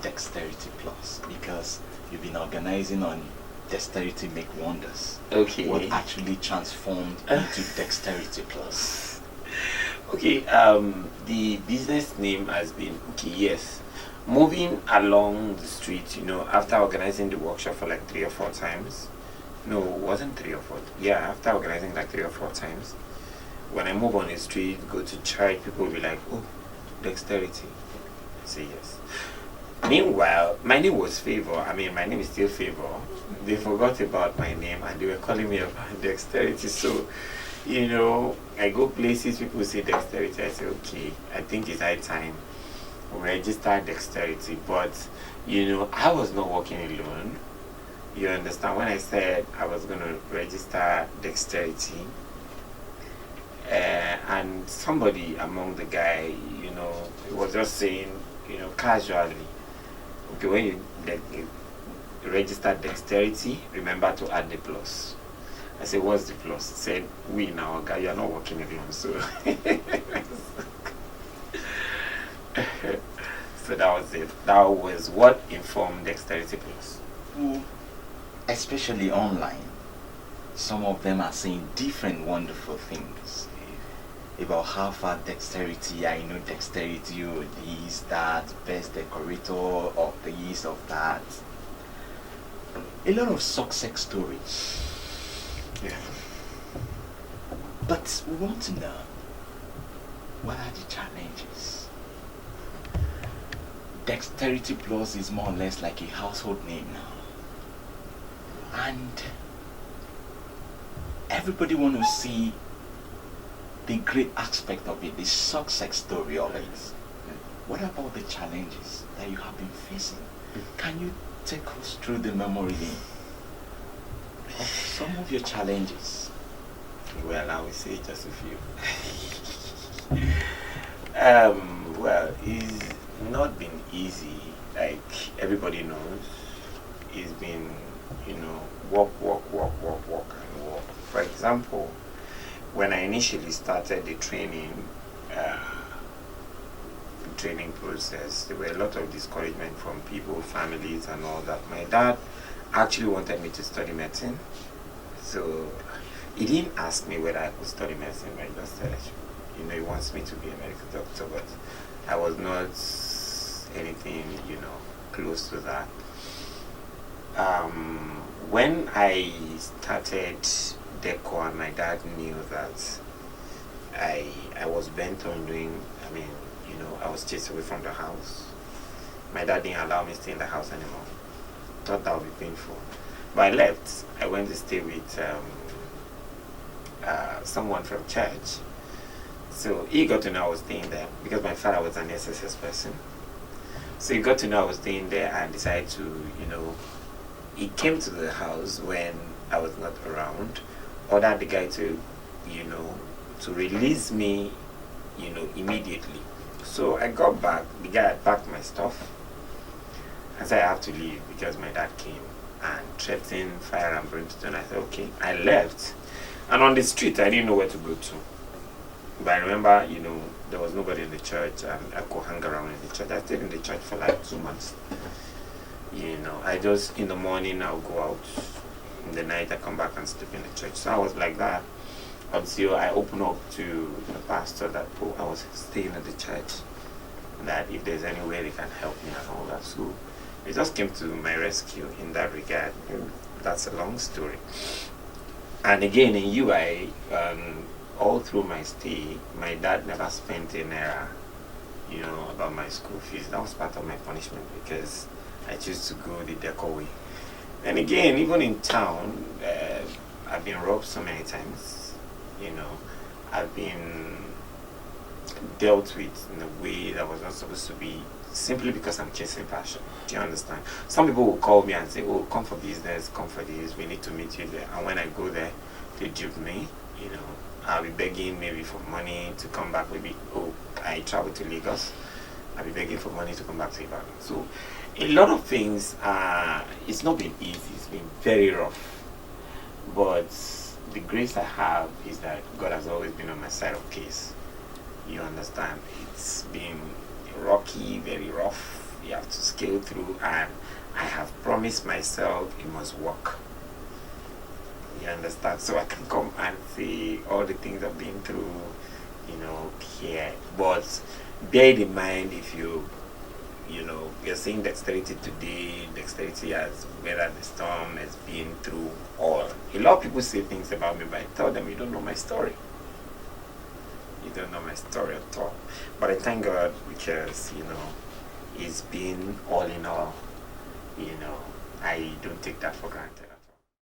Dexterity Plus because you've been organizing on Dexterity Make Wonders. Okay. What actually transformed into Dexterity Plus? Okay, the business name has been, okay, yes. Moving along the street, after organizing the workshop for like 3 or 4 times. No, it wasn't 3 or 4. Yeah, after organizing like 3 or 4 times. When I move on the street, go to church, people will be like, oh, Dexterity. I say yes. Meanwhile, my name was Favor. I mean, my name is still Favor. They forgot about my name and they were calling me about Dexterity. So, I go places, people say Dexterity. I say, okay, I think it's high time we register Dexterity. But, I was not working alone. You understand? When I said I was going to register Dexterity, and somebody among the guy, was just saying, casually, okay, when you register Dexterity, remember to add the plus. I said, what's the plus? He said, we now, guy, you're not working alone, so. So that was it. That was what informed Dexterity Plus. Especially online, some of them are saying different wonderful things about how far Dexterity, I know Dexterity, this, that, best decorator of this, of that. A lot of success stories. Yeah. But we want to know, what are the challenges? Dexterity Plus is more or less like a household name now. And everybody want to see the great aspect of it, the success story of it. What about the challenges that you have been facing? Can you take us through the memory lane of some of your challenges? Well, I will say just a few. Well, it's not been easy, like everybody knows. It's been, work, and work. For example, when I initially started the training process, there were a lot of discouragement from people, families, and all that. My dad actually wanted me to study medicine, so he didn't ask me whether I could study medicine, but he just said, he wants me to be a medical doctor, but I was not anything, close to that. When I started Deco, and my dad knew that I was bent on doing, I was chased away from the house. My dad didn't allow me to stay in the house anymore. Thought that would be painful. But I left. I went to stay with someone from church. So he got to know I was staying there because my father was an SSS person. So he got to know I was staying there and decided to, he came to the house when I was not around, ordered the guy to, to release me, immediately. So I got back, the guy had packed my stuff. I said I have to leave because my dad came and threatened fire and brimstone. I said, okay. I left. And on the street, I didn't know where to go to. But I remember, there was nobody in the church and I could hang around in the church. I stayed in the church for like 2 months. I just, in the morning, I'll go out. In the night, I come back and sleep in the church. So I was like that until I opened up to the pastor that I was staying at the church, that if there's any way they can help me and all that. So they just came to my rescue in that regard. That's a long story. And again, in UI, all through my stay, my dad never spent an naira, about my school fees. That was part of my punishment because I chose to go the Deco way. And again, even in town, I've been robbed so many times. I've been dealt with in a way that was not supposed to be, simply because I'm chasing passion. Do you understand? Some people will call me and say, oh, come for business, come for this, we need to meet you there. And when I go there, they dupe me, I'll be begging maybe for money to come back. Maybe, I travel to Lagos. I'll be begging for money to come back to Ibadan. So a lot of things, it's not been easy. It's been very rough. But the grace I have is that God has always been on my side of case. You understand? It's been rocky, very rough. you have to scale through, and I have promised myself it must work. You understand? So I can come and say all the things I've been through, here. But bear it in mind, if you're saying dexterity today, dexterity has weathered the storm, has been through all. A lot of people say things about me, but I tell them, you don't know my story. You don't know my story at all. But I thank God because, it's been all in all. I don't take that for granted.